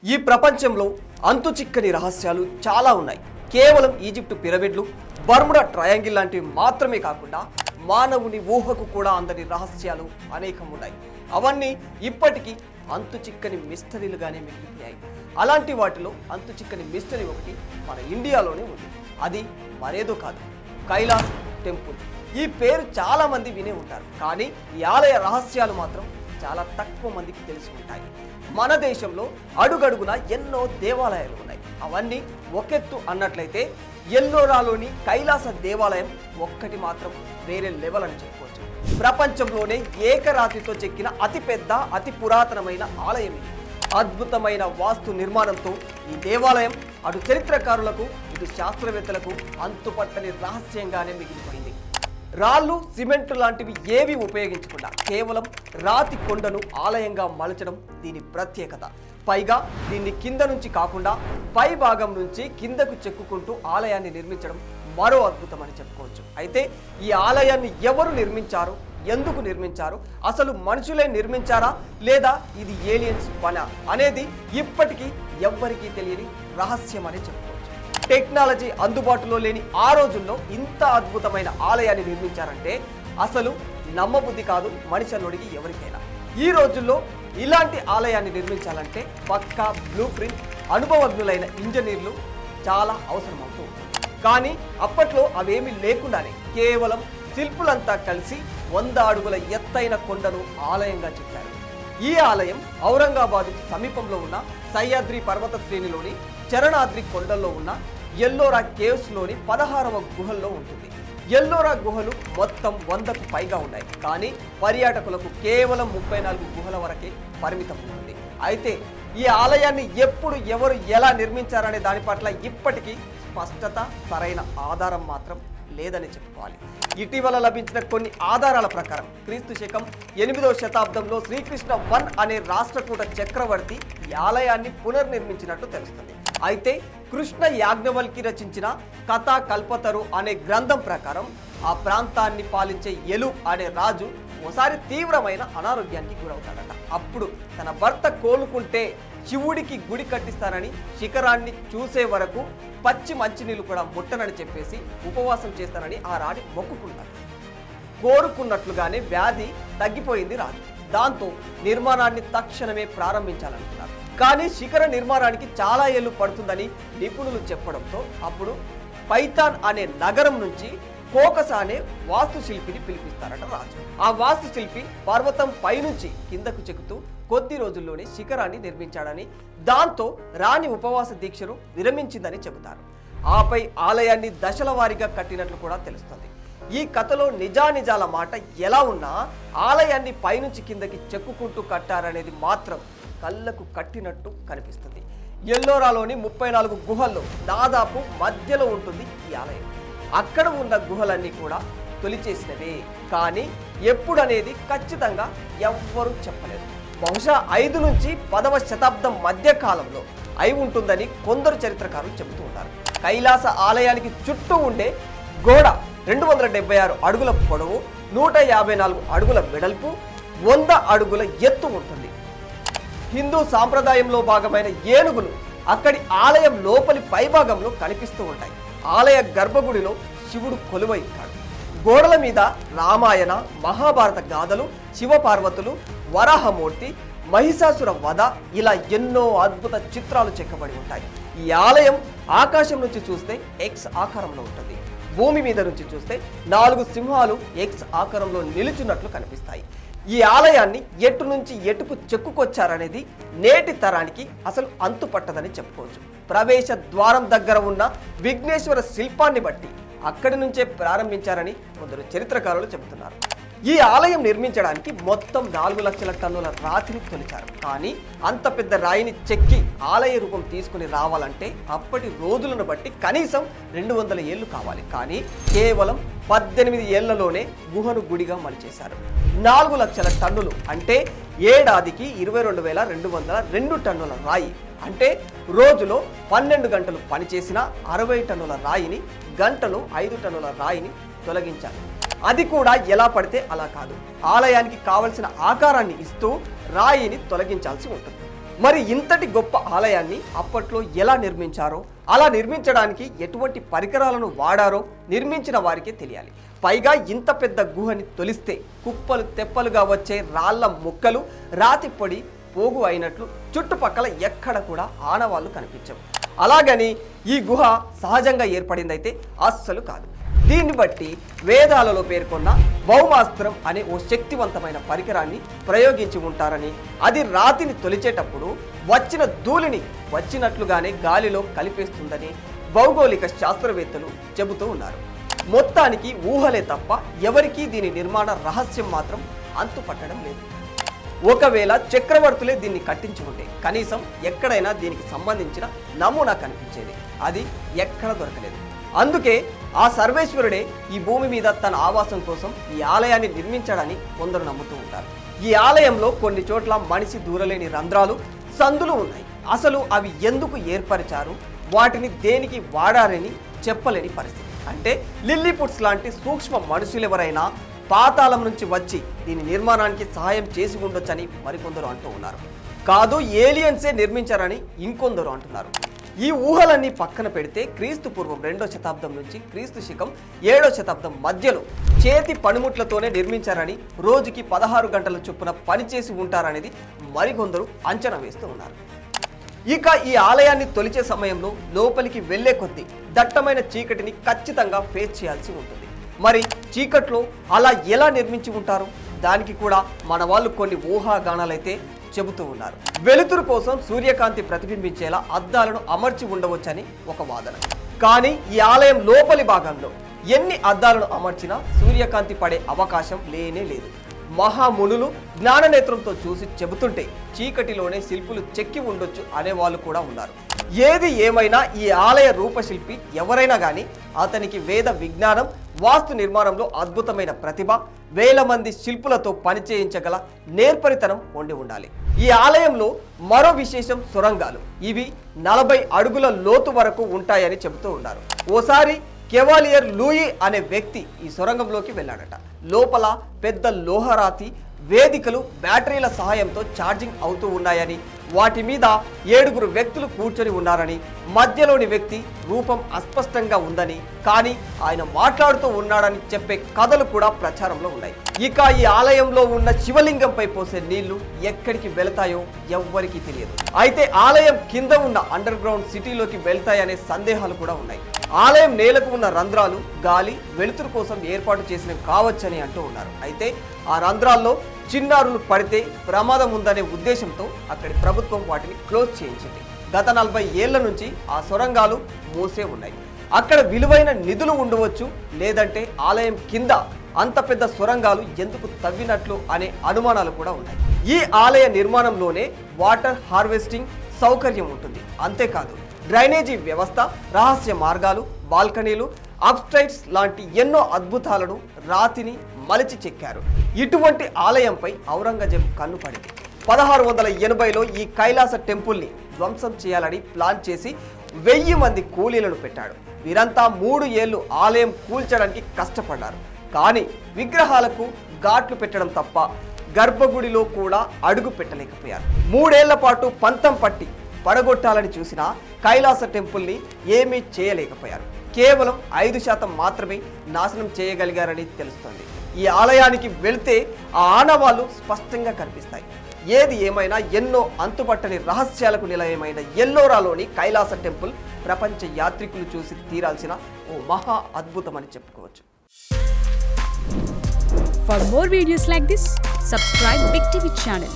ఈ ప్రపంచంలో అంతుచిక్కని రహస్యాలు చాలా ఉన్నాయి. కేవలం ఈజిప్టు పిరమిడ్లు, బర్ముడా ట్రయాంగిల్ లాంటివి మాత్రమే కాకుండా మానవుని ఊహకు కూడా అందని రహస్యాలు అనేకం ఉన్నాయి. అవన్నీ ఇప్పటికీ అంతుచిక్కని మిస్టరీలుగానే మిగిలిపోయాయి. అలాంటి వాటిలో అంతుచిక్కని మిస్టరీ ఒకటి మన ఇండియాలోనే ఉంది. అది మరేదో కాదు, కైలాస్ టెంపుల్. ఈ పేరు చాలా మంది వినే ఉంటారు, కానీ ఈ ఆలయ రహస్యాలు మాత్రం చాలా తక్కువ మందికి తెలిసి ఉంటాయి. మన దేశంలో అడుగడుగున ఎన్నో దేవాలయాలు ఉన్నాయి. అవన్నీ ఒకెత్తు అన్నట్లయితే ఎల్లోరాలోని కైలాస దేవాలయం ఒక్కటి మాత్రం వేరే లెవెల్ అని చెప్పుకోవచ్చు. ప్రపంచంలోనే ఏకరాతితో చెక్కిన అతిపెద్ద అతి పురాతనమైన ఆలయం ఇది. అద్భుతమైన వాస్తు నిర్మాణంతో ఈ దేవాలయం అటు చరిత్రకారులకు ఇటు శాస్త్రవేత్తలకు అంతుపట్టని రహస్యంగానే మిగిలిపోయింది. రాళ్ళు, సిమెంట్ లాంటివి ఏవి ఉపయోగించకుండా కేవలం రాతి కొండను ఆలయంగా మలచడం దీని ప్రత్యేకత. పైగా దీన్ని కింద నుంచి కాకుండా పై భాగం నుంచి కిందకు చెక్కుకుంటూ ఆలయాన్ని నిర్మించడం మరో అద్భుతం అని చెప్పుకోవచ్చు. అయితే ఈ ఆలయాన్ని ఎవరు నిర్మించారు, ఎందుకు నిర్మించారు, అసలు మనుషులే నిర్మించారా లేదా ఇది ఏలియన్స్ పనా అనేది ఇప్పటికీ ఎవ్వరికీ తెలియని రహస్యం అని చెప్పుకోవచ్చు. టెక్నాలజీ అందుబాటులో లేని ఆ రోజుల్లో ఇంత అద్భుతమైన ఆలయాన్ని నిర్మించారంటే అసలు నమ్మబుద్ధి కాదు మనిషిలోడికి ఎవరికైనా. ఈ రోజుల్లో ఇలాంటి ఆలయాన్ని నిర్మించాలంటే పక్కా బ్లూ ప్రింట్, అనుభవజ్ఞులైన ఇంజనీర్లు చాలా అవసరమవుతూ ఉంటుంది. కానీ అప్పట్లో అవేమీ లేకుండానే కేవలం శిల్పులంతా కలిసి 100 అడుగుల ఎత్తైన కొండను ఆలయంగా చెప్పారు. ఈ ఆలయం ఔరంగాబాద్ సమీపంలో ఉన్న సహ్యాద్రి పర్వత శ్రేణిలోని చరణాద్రి కొండల్లో ఉన్న ఎల్లోరా కేవ్స్లోని 16వ గుహల్లో ఉంటుంది. ఎల్లోరా గుహలు మొత్తం 100కు పైగా ఉన్నాయి, కానీ పర్యాటకులకు కేవలం 34 గుహల వరకే పరిమితం ఉంటుంది. అయితే ఈ ఆలయాన్ని ఎప్పుడు, ఎవరు, ఎలా నిర్మించారనే దాని పట్ల ఇప్పటికీ స్పష్టత, సరైన ఆధారం మాత్రం లేదని చెప్పుకోవాలి. ఇటీవల లభించిన కొన్ని ఆధారాల ప్రకారం క్రీస్తు శకం 8వ శతాబ్దంలో శ్రీకృష్ణ వన్ అనే రాష్ట్రకూట చక్రవర్తి ఈ ఆలయాన్ని పునర్నిర్మించినట్టు తెలుస్తుంది. అయితే కృష్ణ యాజ్ఞవల్కి రచించిన కథా కల్పతరు అనే గ్రంథం ప్రకారం ఆ ప్రాంతాన్ని పాలించే ఎలు అనే రాజు ఓసారి తీవ్రమైన అనారోగ్యానికి గురవుతాడట. అప్పుడు తన భర్త కోలుకుంటే శివుడికి గుడి కట్టిస్తానని శిఖరాన్ని చూసే వరకు పచ్చి మంచినీళ్ళు కూడా ముట్టనని చెప్పేసి ఉపవాసం చేస్తానని ఆ రాణి మొక్కుకున్నాడు. కోరుకున్నట్లుగానే వ్యాధి తగ్గిపోయింది రాజు. దాంతో నిర్మాణాన్ని తక్షణమే ప్రారంభించాలనుకున్నారు. కానీ శిఖర నిర్మాణానికి చాలా ఏళ్లు పడుతుందని నిపుణులు చెప్పడంతో అప్పుడు పైథాన్ అనే నగరం నుంచి కోకస అనే వాస్తుశిల్పిని పిలిపిస్తారట రాజు. ఆ వాస్తుశిల్పి పర్వతం పైనుంచి కిందకు చెక్కుతూ కొద్ది రోజుల్లోనే శిఖరాన్ని నిర్మించాడని, దాంతో రాణి ఉపవాస దీక్షను విరమించిందని చెబుతారు. ఆపై ఆలయాన్ని దశల వారీగా కట్టినట్లు కూడా తెలుస్తుంది. ఈ కథలో నిజానిజాల మాట ఎలా ఉన్నా ఆలయాన్ని పైనుంచి కిందకి చెక్కుకుంటూ కట్టారనేది మాత్రం కళ్ళకు కట్టినట్టు కనిపిస్తుంది. ఎల్లోరాలోని 34 గుహల్లో దాదాపు మధ్యలో ఉంటుంది ఈ ఆలయం. అక్కడ ఉన్న గుహలన్నీ కూడా తొలిచేసినవే, కానీ ఎప్పుడనేది ఖచ్చితంగా ఎవ్వరూ చెప్పలేదు. బహుశా 5 నుంచి 10వ శతాబ్దం మధ్య కాలంలో అయి ఉంటుందని కొందరు చరిత్రకారులు చెబుతూ ఉంటారు. కైలాస ఆలయానికి చుట్టూ ఉండే గోడ 276 అడుగుల పొడవు, 154 అడుగుల వెడల్పు, 100 అడుగుల ఎత్తు ఉంటుంది. హిందూ సాంప్రదాయంలో భాగమైన ఏనుగులు అక్కడి ఆలయం లోపలి పైభాగంలో కనిపిస్తూ ఉంటాయి. ఆలయ గర్భగుడిలో శివుడు కొలువై ఉంటాడు. గోడల మీద రామాయణ, మహాభారత గాథలు, శివపార్వతులు, వరాహమూర్తి, మహిషాసుర వధ ఇలా ఎన్నో అద్భుత చిత్రాలు చెక్కబడి ఉంటాయి. ఈ ఆలయం ఆకాశం నుంచి చూస్తే ఎక్స్ ఆకారంలో ఉంటుంది. భూమి మీద నుంచి చూస్తే 4 సింహాలు ఎక్స్ ఆకారంలో నిలుచున్నట్లు కనిపిస్తాయి. ఈ ఆలయాన్ని ఎటు నుంచి ఎటుకు చెక్కుకొచ్చారనేది నేటి తరానికి అసలు అంతుపట్టదని చెప్పుకోవచ్చు. ప్రవేశ ద్వారం దగ్గర ఉన్న విఘ్నేశ్వర శిల్పాన్ని బట్టి అక్కడి నుంచే ప్రారంభించారని కొందరు చరిత్రకారులు చెబుతున్నారు. ఈ ఆలయం నిర్మించడానికి మొత్తం 4 లక్షల టన్నుల రాతిని తొలిచారు. కానీ అంత పెద్ద రాయిని చెక్కి ఆలయ రూపం తీసుకుని రావాలంటే అప్పటి రోజులను బట్టి కనీసం 200 ఏళ్లు కావాలి. కానీ కేవలం 18 ఏళ్లలోనే గుహను గుడిగా మలిచేశారు. 4 లక్షల టన్నులు అంటే ఏడాదికి 22,202 టన్నుల రాయి. అంటే రోజులో 12 గంటలు పనిచేసిన 60 టన్నుల రాయిని, గంటలో 5 టన్నుల రాయిని తొలగించారు. అది కూడా ఎలా పడితే అలా కాదు, ఆలయానికి కావలసిన ఆకారాన్ని ఇస్తూ రాయిని తొలగించాల్సి ఉంటుంది. మరి ఇంతటి గొప్ప ఆలయాన్ని అప్పట్లో ఎలా నిర్మించారో, అలా నిర్మించడానికి ఎటువంటి పరికరాలను వాడారో నిర్మించిన వారికే తెలియాలి. పైగా ఇంత పెద్ద గుహని తొలిస్తే కుప్పలు తెప్పలుగా వచ్చే రాళ్ల ముక్కలు రాతి పొడి పోగు అయినట్లు చుట్టుపక్కల ఎక్కడ కూడా ఆనవాళ్లు కనిపించవు. అలాగని ఈ గుహ సహజంగా ఏర్పడిందైతే అస్సలు కాదు. దీన్ని బట్టి వేదాలలో పేర్కొన్న భౌమాస్త్రం అనే ఓ శక్తివంతమైన పరికరాన్ని ప్రయోగించి ఉంటారని, అది రాతిని తొలిచేటప్పుడు వచ్చిన ధూళిని వచ్చినట్లుగానే గాలిలో కలిపేస్తుందని భౌగోళిక శాస్త్రవేత్తలు చెబుతూ ఉన్నారు. మొత్తానికి ఊహలే తప్ప ఎవరికీ దీని నిర్మాణ రహస్యం మాత్రం అంతుపట్టడం లేదు. ఒకవేళ చక్రవర్తులే దీన్ని కట్టించి ఉంటే కనీసం ఎక్కడైనా దీనికి సంబంధించిన నమూనా కనిపించేది. అది ఎక్కడ దొరకలేదు. అందుకే ఆ సర్వేశ్వరుడే ఈ భూమి మీద తన ఆవాసం కోసం ఈ ఆలయాన్ని నిర్మించాడని కొందరు నమ్ముతూ ఉంటారు. ఈ ఆలయంలో కొన్ని చోట్ల మనిషి దూరలేని రంధ్రాలు, సందులు ఉన్నాయి. అసలు అవి ఎందుకు ఏర్పరిచారు, వాటిని దేనికి వాడారని చెప్పలేని పరిస్థితి. అంటే లిల్లీపుట్స్ లాంటి సూక్ష్మ మనుషులెవరైనా పాతాళం నుంచి వచ్చి దీని నిర్మాణానికి సహాయం చేసి ఉండొచ్చని మరికొందరు అంటూ ఉన్నారు. కాదు, ఏలియన్సే నిర్మించారని ఇంకొందరు అంటున్నారు. ఈ ఊహలన్నీ పక్కన పెడితే క్రీస్తు పూర్వం 2వ శతాబ్దం నుంచి క్రీస్తు శకం 7వ శతాబ్దం మధ్యలో చేతి పనిముట్లతోనే నిర్మించారని, రోజుకి 16 గంటల చొప్పున పనిచేసి ఉంటారనేది మరికొందరు అంచనా వేస్తూ ఉన్నారు. ఇక ఈ ఆలయాన్ని తొలిచే సమయంలో లోపలికి వెళ్లే కొద్దీ దట్టమైన చీకటిని ఖచ్చితంగా ఫేస్ చేయాల్సి ఉంటుంది. మరి చీకట్లో అలా ఎలా నిర్మించి ఉంటారు? దానికి కూడా మన వాళ్ళు కొన్ని ఊహాగానాలైతే చెబుతూ ఉన్నారు. వెలుతురు కోసం సూర్యకాంతి ప్రతిబింబించేలా అద్దాలను అమర్చి ఉండవచ్చని ఒక వాదన. కానీ ఈ ఆలయం లోపలి భాగంలో ఎన్ని అద్దాలను అమర్చినా సూర్యకాంతి పడే అవకాశం లేనే లేదు. మహామునులు జ్ఞాననేత్రంతో చూసి చెబుతుంటే చీకటిలోనే శిల్పులు చెక్కి ఉండొచ్చు అనేవాళ్ళు కూడా ఉన్నారు. ఏది ఏమైనా ఈ ఆలయ రూపశిల్పి ఎవరైనా కానీ అతనికి వేద విజ్ఞానం, వాస్తు నిర్మాణంలో అద్భుతమైన ప్రతిభ, వేల మంది శిల్పులతో పనిచేయించగల నేర్పరితనం ఉండి ఉండాలి. ఈ ఆలయంలో మరో విశేషం సొరంగాలు. ఇవి 40 అడుగుల లోతు వరకు ఉంటాయని చెబుతూ ఉన్నారు. ఓసారి కెవాలియర్ లూయి అనే వ్యక్తి ఈ సొరంగంలోకి వెళ్ళాడట. లోపల పెద్ద లోహరాతి వేదికలు బ్యాటరీల సహాయంతో ఛార్జింగ్ అవుతూ ఉన్నాయని, వాటి మీద 7 వ్యక్తులు కూర్చొని ఉన్నారని, మధ్యలోని వ్యక్తి రూపం అస్పష్టంగా ఉందని, కానీ ఆయన మాట్లాడుతూ ఉన్నాడని చెప్పే కథలు కూడా ప్రచారంలో ఉన్నాయి. ఇక ఈ ఆలయంలో ఉన్న శివలింగంపై పోసే నీళ్లు ఎక్కడికి వెళతాయో ఎవ్వరికీ తెలియదు. అయితే ఆలయం కింద ఉన్న అండర్ గ్రౌండ్ సిటీలోకి వెళ్తాయనే సందేహాలు కూడా ఉన్నాయి. ఆలయం నేలకు ఉన్న రంధ్రాలు గాలి, వెలుతురు కోసం ఏర్పాటు చేసినవి కావచ్చని అంటూ ఉన్నారు. అయితే ఆ రంధ్రాల్లో చిన్నారులు పడితే ప్రమాదం ఉందనే ఉద్దేశంతో అక్కడి ప్రభుత్వం వాటిని క్లోజ్ చేయించింది. గత 40 ఏళ్ల నుంచి ఆ సొరంగాలు మూసే ఉన్నాయి. అక్కడ విలువైన నిధులు ఉండవచ్చు, లేదంటే ఆలయం కింద అంత పెద్ద సొరంగాలు ఎందుకు తవ్వినట్లు అనే అనుమానాలు కూడా ఉన్నాయి. ఈ ఆలయ నిర్మాణంలోనే వాటర్ హార్వెస్టింగ్ సౌకర్యం ఉంటుంది. అంతేకాదు డ్రైనేజీ వ్యవస్థ, రహస్య మార్గాలు, బాల్కనీలు, అప్స్టైట్స్ లాంటి ఎన్నో అద్భుతాలను రాతిని మలిచి చెక్కారు. ఇటువంటి ఆలయంపై ఔరంగజేబు కన్ను పడింది. 1680లో ఈ కైలాస టెంపుల్ని ధ్వంసం చేయాలని ప్లాన్ చేసి 1000 మంది కూలీలను పెట్టాడు. వీరంతా 3 ఏళ్లు ఆలయం కూల్చడానికి కష్టపడ్డారు. కానీ విగ్రహాలకు ఘాట్లు పెట్టడం తప్ప గర్భగుడిలో కూడా అడుగు పెట్టలేకపోయారు. 3 ఏళ్ల పాటు పంతం పట్టి పడగొట్టాలని చూసినా కైలాస టెంపుల్ని ఏమీ చేయలేకపోయారు. కేవలం 5% మాత్రమే నాశనం చేయగలిగారని తెలుస్తోంది. ఈ ఆలయానికి వెళ్తే ఆ ఆనవాళ్లు స్పష్టంగా కనిపిస్తాయి. ఏది ఏమైనా ఎన్నో అంతుపట్టని రహస్యాలకు నిలయమైన ఎల్లోరాలోని కైలాస టెంపుల్ ప్రపంచ యాత్రికులు చూసి తీరాల్సిన ఓ మహా అద్భుతమని చెప్పుకోవచ్చు. For more videos like this, subscribe Big TV channel.